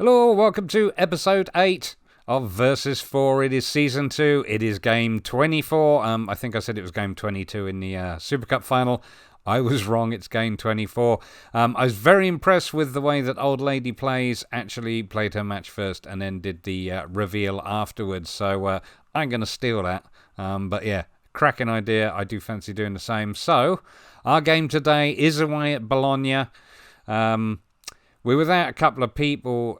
Hello, welcome to episode 8 of VERSUS4. It is season 2. It is game 24. I think I said it was game 22 in the Super Cup final. I was wrong. It's game 24. I was very impressed with the way that Old Lady Plays actually played her match first and then did the reveal afterwards. So I'm going to steal that. But yeah, cracking idea. I do fancy doing the same. So our game today is away at Bologna. We're without a couple of people.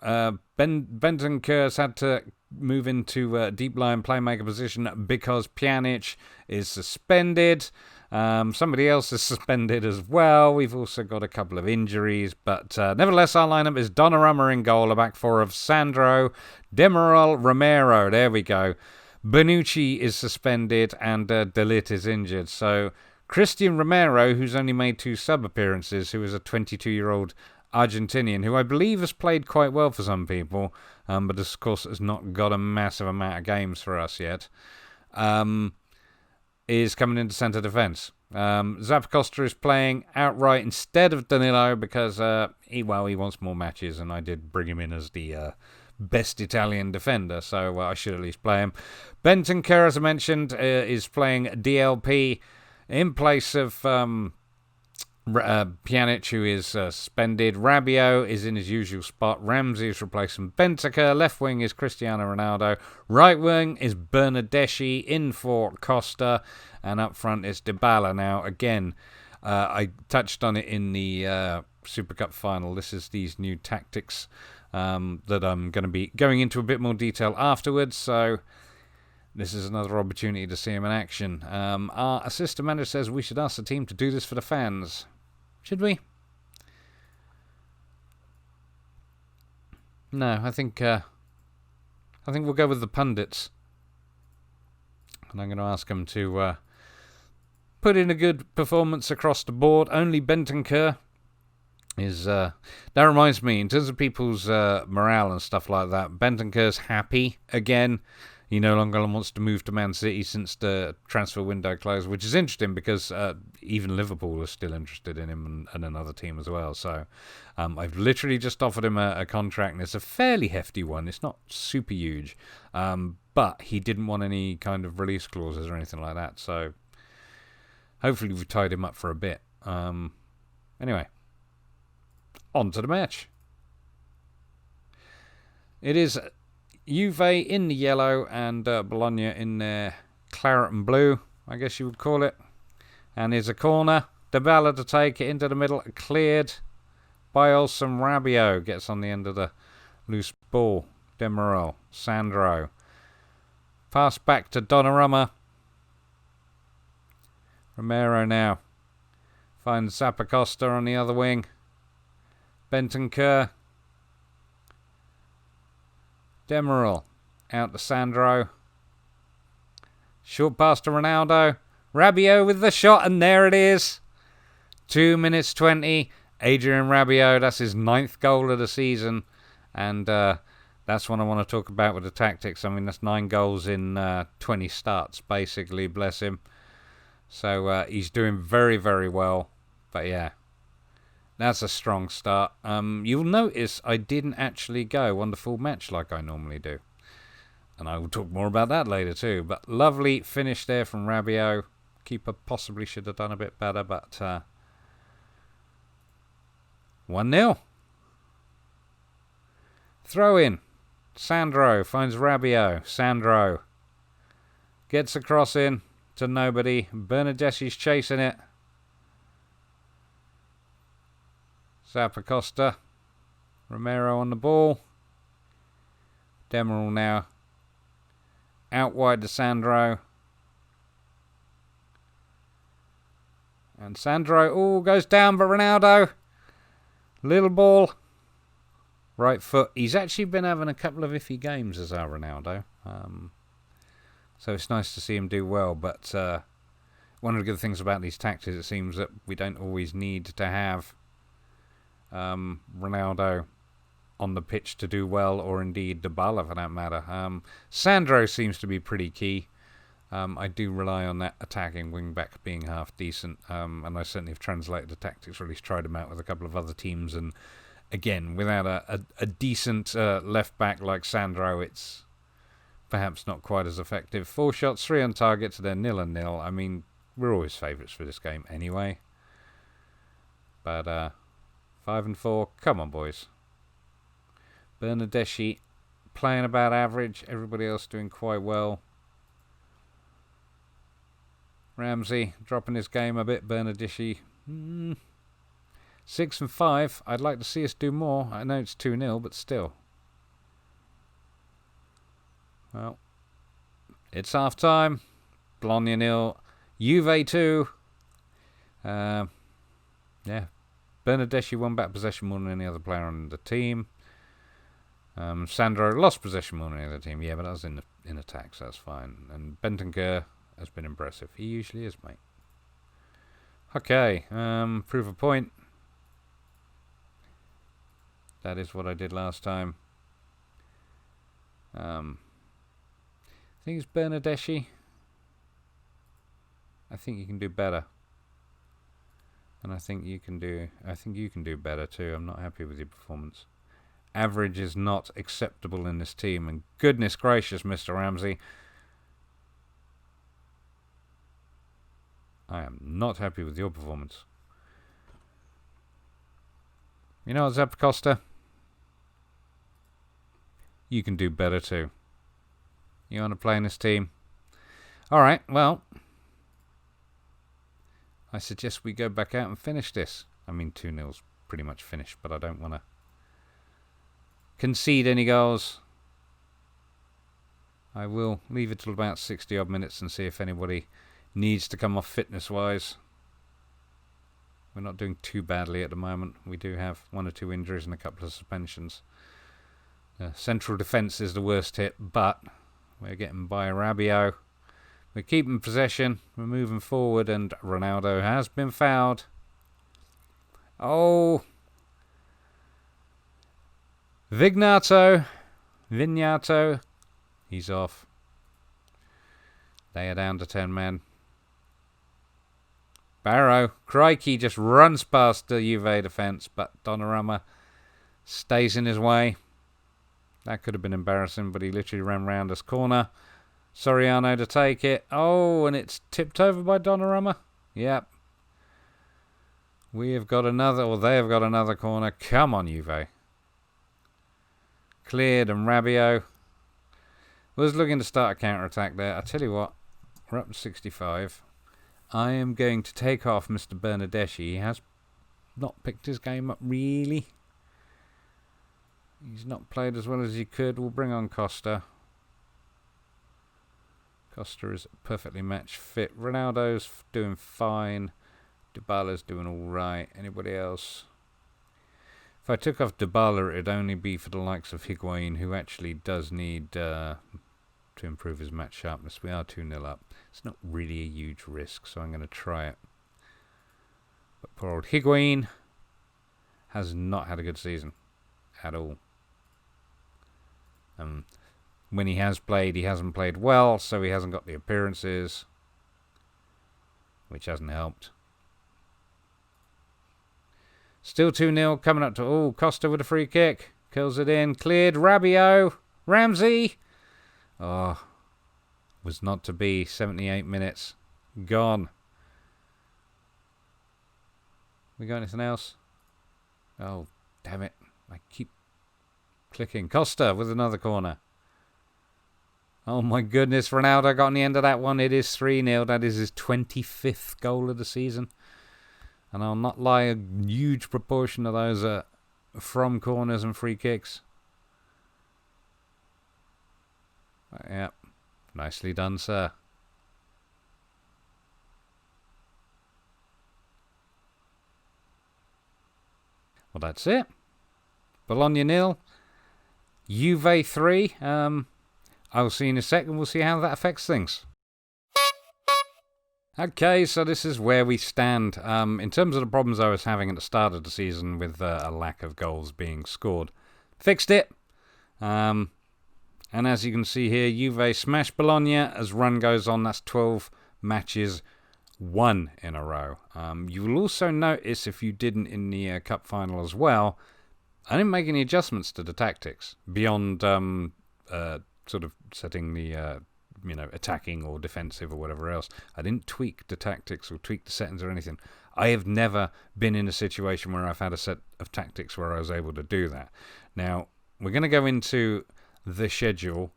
Benton Kurz had to move into deep line playmaker position because Pjanic is suspended. Somebody else is suspended as well. We've also got a couple of injuries. But nevertheless, our lineup is Donnarumma in goal, a back four of Sandro, Demiral, Romero. There we go. Bonucci is suspended and De Ligt is injured. So Christian Romero, who's only made 2 sub appearances, who is a 22-year-old Argentinian, who I believe has played quite well for some people, but of course has not got a massive amount of games for us yet, is coming into centre defence. Zappacosta is playing outright instead of Danilo because he wants more matches, and I did bring him in as the best Italian defender, so I should at least play him. Bentancur, as I mentioned, is playing DLP in place of Pjanic, who is suspended. Rabiot is in his usual spot. Ramsey is replacing Bentancur. Left wing is Cristiano Ronaldo. Right wing is Bernardeschi in for Costa. And up front is Dybala. Now, again, I touched on it in the Super Cup final. This is these new tactics that I'm going to be going into a bit more detail afterwards. So this is another opportunity to see him in action. Our assistant manager says we should ask the team to do this for the fans. Should we? No, I think we'll go with the pundits. And I'm going to ask them to put in a good performance across the board. Only Bentancur is... that reminds me, in terms of people's morale and stuff like that, Bentancur's happy again. He no longer wants to move to Man City since the transfer window closed, which is interesting because even Liverpool is still interested in him and another team as well. So I've literally just offered him a contract, and it's a fairly hefty one. It's not super huge, but he didn't want any kind of release clauses or anything like that. So hopefully we've tied him up for a bit. Anyway, on to the match. It is Juve in the yellow and Bologna in their claret and blue, I guess you would call it. And here's a corner. Dybala to take it into the middle. Cleared by Olsen. Rabiot gets on the end of the loose ball. Demiral. Sandro. Pass back to Donnarumma. Romero now finds Zappacosta on the other wing. Bentancur. Demiral out to Sandro. Short pass to Ronaldo. Rabiot with the shot, and there it is. 2 minutes 20. Adrian Rabiot, that's his 9th goal of the season. And that's what I want to talk about with the tactics. I mean, that's 9 goals in 20 starts, basically, bless him. So he's doing very, very well. But yeah, that's a strong start. You'll notice I didn't actually go on the full match like I normally do. And I will talk more about that later too. But lovely finish there from Rabiot. Keeper possibly should have done a bit better, but 1-0. Throw in. Sandro finds Rabiot. Sandro gets a cross in to nobody. Bernardeschi's chasing it. Zappacosta. Romero on the ball. Demiral now out wide to Sandro. And Sandro, goes down, but Ronaldo. Little ball. Right foot. He's actually been having a couple of iffy games as our Ronaldo. So it's nice to see him do well. But one of the good things about these tactics, it seems that we don't always need to have Ronaldo on the pitch to do well, or indeed Dybala for that matter. Sandro seems to be pretty key. I do rely on that attacking wing-back being half decent, and I certainly have translated the tactics, or at least tried them out with a couple of other teams, and again, without a decent left back like Sandro, it's perhaps not quite as effective. 4 shots, 3 on target, so they're 0-0. I mean, we're always favourites for this game anyway. But 5 and 4, come on, boys. Bernardeschi playing about average. Everybody else doing quite well. Ramsey dropping his game a bit. Bernardeschi 6 and 5. I'd like to see us do more. I know it's 2-0, but still. Well, it's half time. Bologna 0. Juve 2. Yeah. Bernardeschi won back possession more than any other player on the team. Sandro lost possession more than any other team. Yeah, but that was in attack, so that's fine. And Bentancur has been impressive. He usually is, mate. Okay, prove a point. That is what I did last time. I think it's Bernardeschi. I think you can do better. And I think you can do better too. I'm not happy with your performance. Average is not acceptable in this team, and goodness gracious, Mr. Ramsey, I am not happy with your performance. You know what, Zappacosta? You can do better too. You want to play in this team? Alright, well, I suggest we go back out and finish this. I mean, 2-0's pretty much finished, but I don't want to concede any goals. I will leave it till about 60 odd minutes and see if anybody needs to come off fitness wise. We're not doing too badly at the moment. We do have 1 or 2 injuries and a couple of suspensions. Central defence is the worst hit, but we're getting by. Rabiot. We're keeping possession. We're moving forward, and Ronaldo has been fouled. Oh, Vignato, he's off. They are down to 10 men. Barrow, crikey, just runs past the Juve defence, but Donnarumma stays in his way. That could have been embarrassing, but he literally ran round this corner. Soriano to take it. Oh, and it's tipped over by Donnarumma. Yep. We have got another, or they have got another corner. Come on, Juve. Cleared, and Rabiot was looking to start a counter-attack there. I tell you what, we're up to 65. I am going to take off Mr. Bernardeschi. He has not picked his game up, really. He's not played as well as he could. We'll bring on Costa. Costa is perfectly match fit. Ronaldo's doing fine. Dybala's doing all right. Anybody else? If I took off Dybala, it'd only be for the likes of Higuain, who actually does need to improve his match sharpness. We are 2-0 up. It's not really a huge risk, so I'm going to try it. But poor old Higuain has not had a good season at all. When he has played, he hasn't played well, so he hasn't got the appearances, which hasn't helped. Still 2-0, coming up to... Oh, Costa with a free kick. Kills it in. Cleared. Rabiot. Ramsey. Oh, was not to be. 78 minutes. Gone. We got anything else? Oh, damn it. I keep clicking. Costa with another corner. Oh my goodness, Ronaldo got on the end of that one. It is 3-0. That is his 25th goal of the season. And I'll not lie, a huge proportion of those are from corners and free kicks. Yep. Nicely done, sir. Well, that's it. Bologna 0. Juve 3. I'll see you in a second. We'll see how that affects things. Okay, so this is where we stand. In terms of the problems I was having at the start of the season with a lack of goals being scored, fixed it. And as you can see here, Juve smashed Bologna. As run goes on, that's 12 matches won in a row. You will also notice, if you didn't in the cup final as well, I didn't make any adjustments to the tactics beyond sort of setting the attacking or defensive or whatever else. I didn't tweak the tactics or tweak the settings or anything. I have never been in a situation where I've had a set of tactics where I was able to do that. Now, we're going to go into the schedule,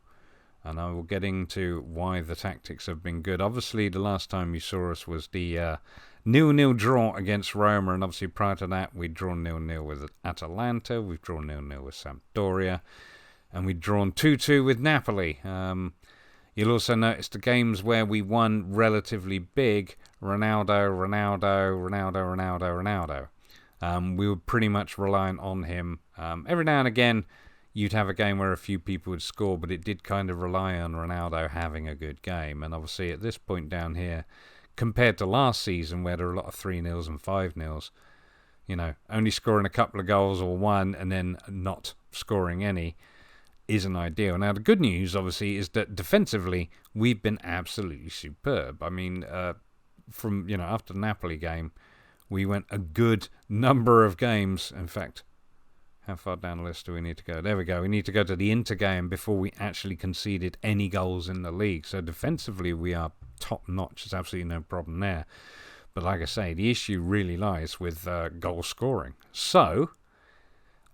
and I will get into why the tactics have been good. Obviously, the last time you saw us was the 0-0 draw against Roma, and obviously prior to that, we'd drawn 0-0 with Atalanta, we've drawn 0-0 with Sampdoria, and we'd drawn 2-2 with Napoli. You'll also notice the games where we won relatively big, Ronaldo. We were pretty much reliant on him. Every now and again, you'd have a game where a few people would score, but it did kind of rely on Ronaldo having a good game. And obviously at this point down here, compared to last season where there were a lot of 3-0s and 5-0s, only scoring a couple of goals or one and then not scoring any isn't ideal. Now, the good news, obviously, is that defensively, we've been absolutely superb. I mean, after the Napoli game, we went a good number of games. In fact, how far down the list do we need to go? There we go. We need to go to the Inter game before we actually conceded any goals in the league. So defensively, we are top-notch. There's absolutely no problem there. But like I say, the issue really lies with goal scoring. So,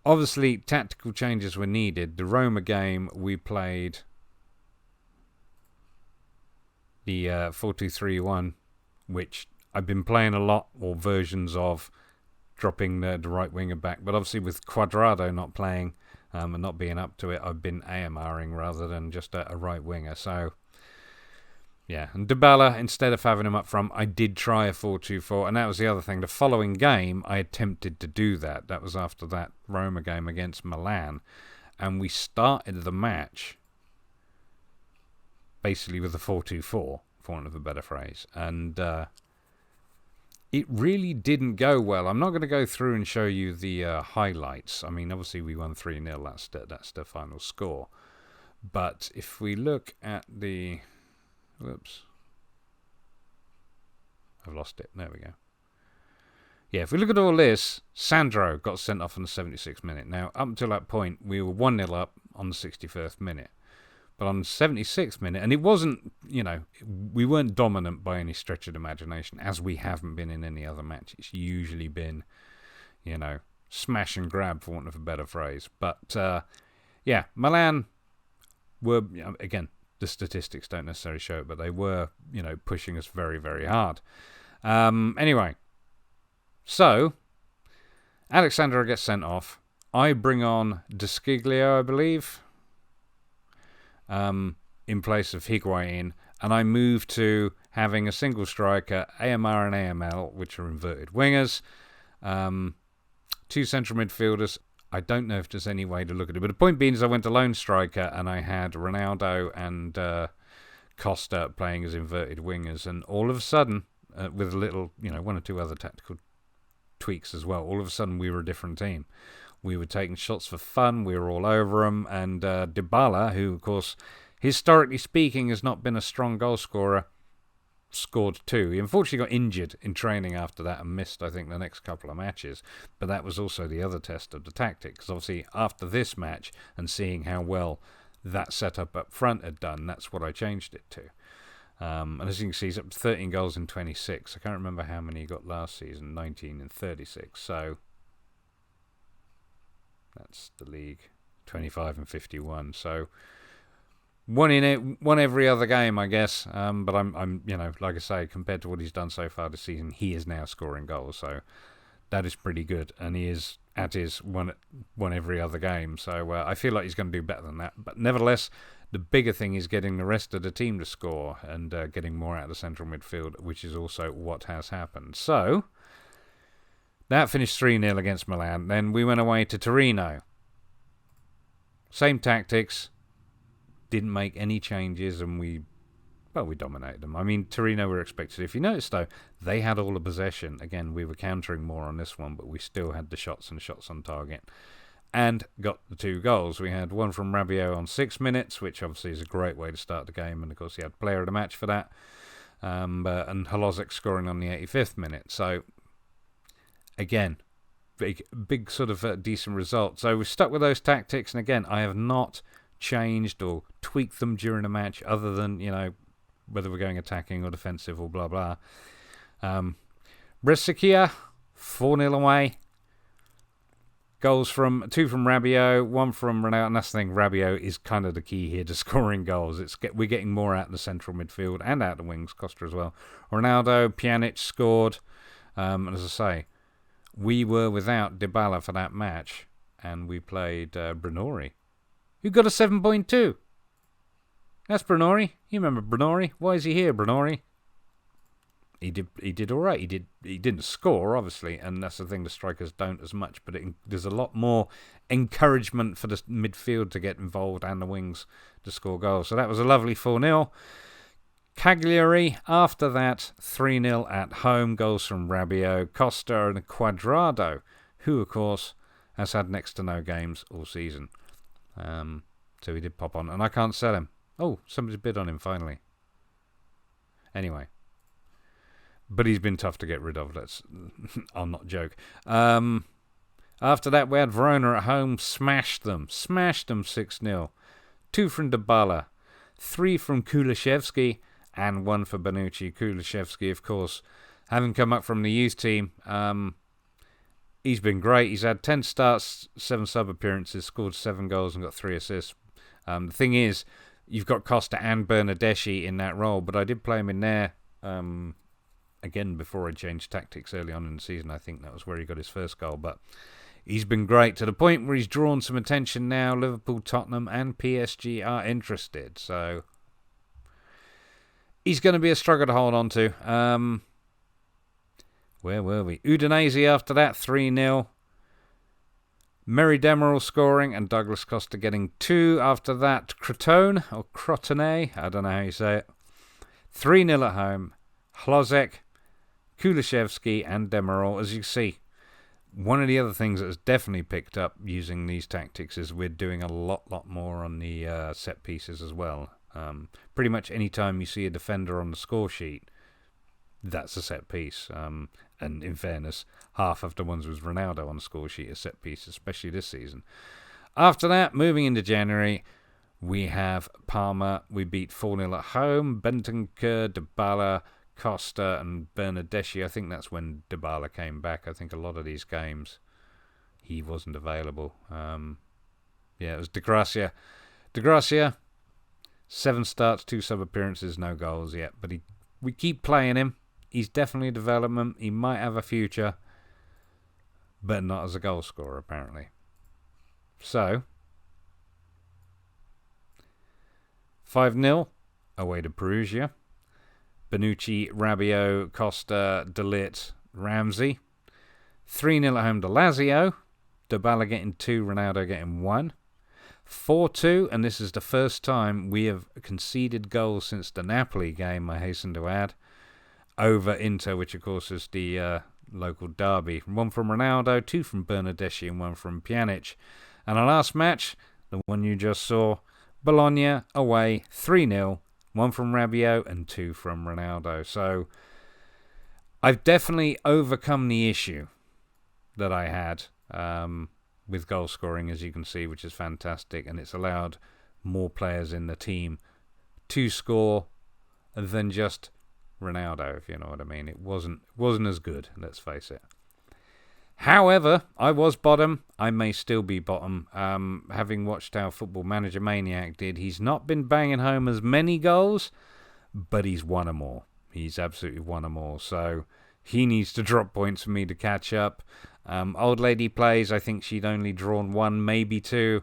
obviously, tactical changes were needed. The Roma game, we played the 4-2-3-1, which I've been playing a lot, or versions of, dropping the right winger back. But obviously with Cuadrado not playing and not being up to it, I've been AMRing rather than just a right winger. So, yeah. And Dybala, instead of having him up front, I did try a 4-2-4. And that was the other thing. The following game, I attempted to do that. That was after that Roma game against Milan. And we started the match basically with a 4-2-4, for want of a better phrase. And it really didn't go well. I'm not going to go through and show you the highlights. I mean, obviously we won 3-0. That's the final score. But if we look at the... Whoops. I've lost it. There we go. Yeah, if we look at all this, Sandro got sent off in the 76th minute. Now, up until that point, we were 1-0 up on the 61st minute. But on the 76th minute, and it wasn't, we weren't dominant by any stretch of the imagination, as we haven't been in any other match. It's usually been, smash and grab, for want of a better phrase. But, Milan were, again, the statistics don't necessarily show it, but they were, pushing us very, very hard. Anyway, so Alexandra gets sent off. I bring on De Sciglio, I believe, in place of Higuain, and I move to having a single striker, AMR and AML, which are inverted wingers, two central midfielders. I don't know if there's any way to look at it, but the point being is I went to lone striker and I had Ronaldo and Costa playing as inverted wingers, and all of a sudden, with a little, one or two other tactical tweaks as well, all of a sudden we were a different team. We were taking shots for fun, we were all over them, and Dybala, who of course, historically speaking, has not been a strong goal scorer, scored two. He unfortunately got injured in training after that and missed, I think, the next couple of matches. But that was also the other test of the tactic, because obviously after this match and seeing how well that setup up front had done, that's what I changed it to. And as you can see, he's up to 13 goals in 26. I can't remember how many he got last season, 19 in 36. So that's the league, 25 and 51. So one every other game, I guess. But I'm, like I say, compared to what he's done so far this season, he is now scoring goals. So that is pretty good, and he is at his one every other game. So I feel like he's going to do better than that. But nevertheless, the bigger thing is getting the rest of the team to score and getting more out of the central midfield, which is also what has happened. So that finished 3-0 against Milan. Then we went away to Torino. Same tactics. Didn't make any changes, and we dominated them. I mean, Torino were expected. If you notice, though, they had all the possession. Again, we were countering more on this one, but we still had the shots and shots on target. And got the two goals. We had one from Rabiot on 6 minutes, which obviously is a great way to start the game. And, of course, he had player of the match for that. And Holozic scoring on the 85th minute. So, again, big sort of decent result. So we're stuck with those tactics, and again, I have not changed or tweaked them during a match, other than whether we're going attacking or defensive or blah blah. Brescia 4-0 away. Goals from 2 from Rabiot, 1 from Ronaldo. And that's the thing, Rabiot is kind of the key here to scoring goals. We're getting more out of the central midfield and out the wings, Costa as well. Ronaldo, Pjanic scored. And as I say, we were without Dybala for that match, and we played Brunori, who got a 7.2. That's Brunori. You remember Brunori? Why is he here, Brunori? He did all right. He didn't score, obviously, and that's the thing, the strikers don't as much, but there's a lot more encouragement for the midfield to get involved and the wings to score goals. So that was a lovely 4-0. Cagliari, after that, 3-0 at home. Goals from Rabiot, Costa and Cuadrado, who, of course, has had next to no games all season. So he did pop on, and I can't sell him. Oh, somebody's bid on him, finally. Anyway. But he's been tough to get rid of. I'll not joke. After that, we had Verona at home. Smashed them 6-0. 2 from Dybala, 3 from Kulishevsky, and 1 for Bonucci. Kulishevsky, of course, having come up from the youth team, he's been great. He's had 10 starts, 7 sub-appearances, scored 7 goals and got 3 assists. The thing is, you've got Costa and Bernardeschi in that role, but I did play him in there again before I changed tactics early on in the season. I think that was where he got his first goal, but he's been great to the point where he's drawn some attention now. Liverpool, Tottenham and PSG are interested, so he's going to be a struggle to hold on to. Where were we? Udinese after that, 3-0. Merry Demiral scoring and Douglas Costa getting 2 after that. Crotone, or Crotone, I don't know how you say it. 3-0 at home. Hlozek, Kulishevsky and Demiral. As you see, one of the other things that has definitely picked up using these tactics is we're doing a lot more on the set pieces as well. Pretty much any time you see a defender on the score sheet, that's a set piece. And in fairness, half of the ones with Ronaldo on the score sheet are set pieces, especially this season. After that, moving into January, we have Parma. We beat 4-0 at home. Bentancur, Dybala, Costa and Bernardeschi. I think that's when Dybala came back. I think a lot of these games he wasn't available. It was De Gracia. De Gracia, 7 starts, 2 sub-appearances, no goals yet. But we keep playing him. He's definitely a development. He might have a future, but not as a goal scorer, apparently. So, 5-0 away to Perugia. Bonucci, Rabiot, Costa, De Ligt, Ramsey. 3-0 at home to Lazio. Dybala getting 2, Ronaldo getting 1. 4-2, and this is the first time we have conceded goals since the Napoli game, I hasten to add, over Inter, which of course is the local derby. 1 from Ronaldo, 2 from Bernardeschi, and 1 from Pjanic. And our last match, the one you just saw, Bologna away, 3-0. 1 from Rabiot and 2 from Ronaldo. So I've definitely overcome the issue that I had with goal scoring, as you can see, which is fantastic. And it's allowed more players in the team to score than just Ronaldo, if you know what I mean. It wasn't as good, let's face it. However, I was bottom. I may still be bottom. Having watched how Football Manager Maniac did, he's not been banging home as many goals, but he's won them all. He's absolutely won them all. So he needs to drop points for me to catch up. Old Lady Plays, I think she'd only drawn 1, maybe 2.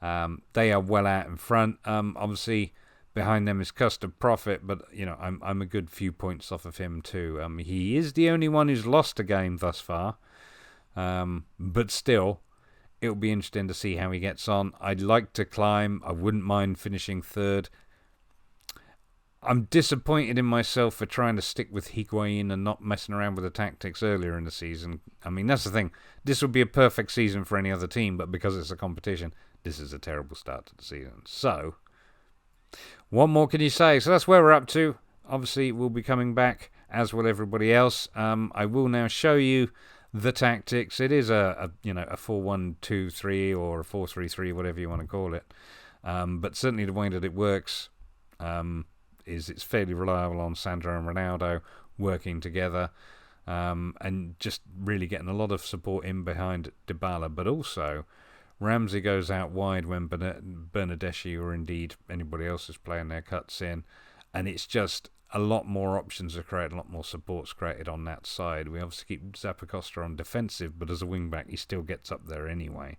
They are well out in front. Obviously, behind them is Custard Profit, but I'm a good few points off of him too. He is the only one who's lost a game thus far, but still, it'll be interesting to see how he gets on. I'd like to climb. I wouldn't mind finishing 3rd. I'm disappointed in myself for trying to stick with Higuain and not messing around with the tactics earlier in the season. I mean, that's the thing. This would be a perfect season for any other team, but because it's a competition, this is a terrible start to the season. So, what more can you say? So that's where we're up to. Obviously, we'll be coming back, as will everybody else. I will now show you the tactics. It is a 4-1-2-3 or a 4-3-3, whatever you want to call it. But certainly the way that it works is it's fairly reliable on Sandro and Ronaldo working together, and just really getting a lot of support in behind Dybala. But also, Ramsey goes out wide when Bernardeschi or indeed anybody else is playing their cuts in, and it's just a lot more options are created, a lot more support's created on that side. We obviously keep Zappacosta on defensive, but as a wing-back, he still gets up there anyway.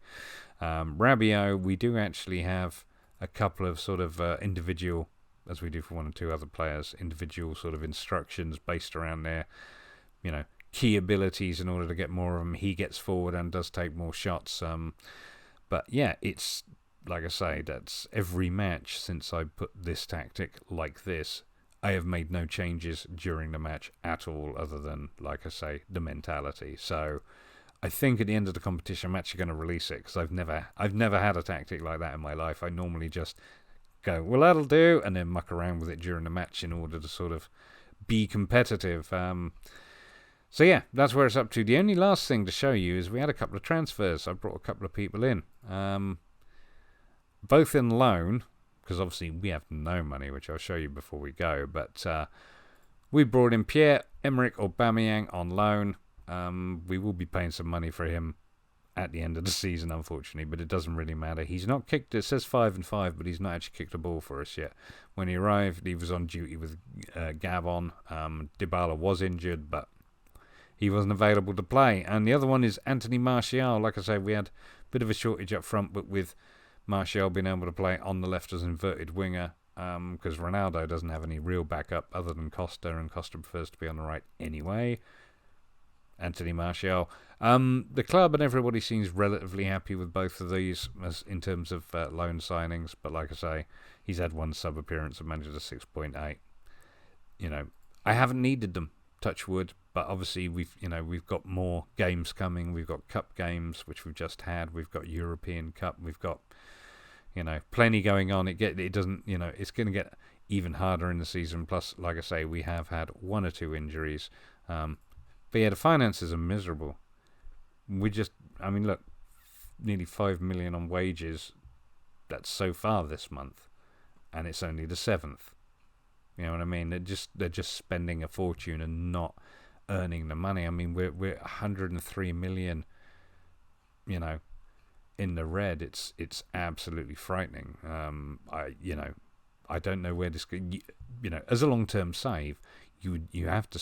Rabiot, we do actually have a couple of sort of individual, as we do for one or two other players, individual sort of instructions based around their, key abilities in order to get more of them. He gets forward and does take more shots. But yeah, it's, like I say, that's every match since I put this tactic like this. I have made no changes during the match at all, other than, like I say, the mentality. So I think at the end of the competition, I'm actually going to release it, because I've never had a tactic like that in my life. I normally just go, well, that'll do, and then muck around with it during the match in order to sort of be competitive. So yeah, that's where it's up to. The only last thing to show you is we had a couple of transfers. I brought a couple of people in, both in loan, because obviously we have no money, which I'll show you before we go. But we brought in Pierre-Emerick Aubameyang on loan. We will be paying some money for him at the end of the season, unfortunately, but it doesn't really matter. He's not kicked, it says 5 and 5, but he's not actually kicked a ball for us yet. When he arrived, he was on duty with Gabon. Dybala was injured, but he wasn't available to play. And the other one is Anthony Martial. Like I say, we had a bit of a shortage up front, but with Martial being able to play on the left as inverted winger, because Ronaldo doesn't have any real backup other than Costa, and Costa prefers to be on the right anyway. Anthony Martial. The club and everybody seems relatively happy with both of these as in terms of loan signings, but like I say, he's had one sub appearance and managed a 6.8. I haven't needed them, touch wood, but obviously we've got more games coming. We've got cup games, which we've just had. We've got European Cup. We've got plenty going on. It doesn't it's going to get even harder in the season. Plus, like I say, we have had one or two injuries. But yeah, the finances are miserable. Look, nearly 5 million on wages. That's so far this month, and it's only the 7th. You know what I mean? They're just spending a fortune and not earning the money. I mean, we're 103 million. In the red. It's absolutely frightening. I don't know where this. As a long-term save, you have to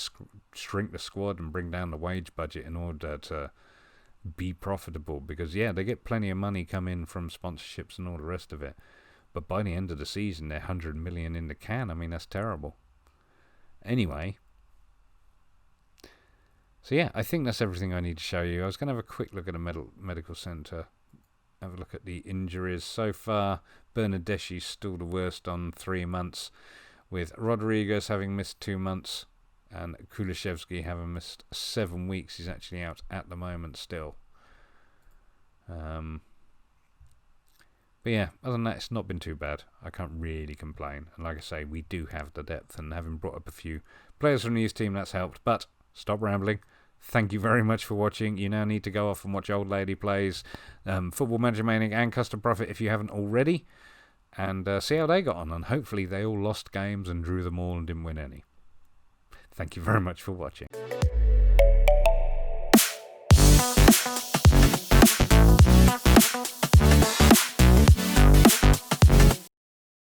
shrink the squad and bring down the wage budget in order to be profitable, because they get plenty of money come in from sponsorships and all the rest of it, but by the end of the season they're 100 million in the can. I mean, that's terrible. Anyway, so yeah, I think that's everything I need to show you. I was going to have a quick look at a medical centre, have a look at the injuries so far. Bernardeschi's still the worst on 3 months, with Rodriguez having missed 2 months and Kulishevsky having missed 7 weeks. He's actually out at the moment still. But yeah, other than that, it's not been too bad. I can't really complain. And like I say, we do have the depth, and having brought up a few players from the youth team, that's helped. But stop rambling. Thank you very much for watching. You now need to go off and watch Old Lady Plays, Football Manager Maniac and Custom Profit if you haven't already, and see how they got on. And hopefully they all lost games and drew them all and didn't win any. Thank you very much for watching.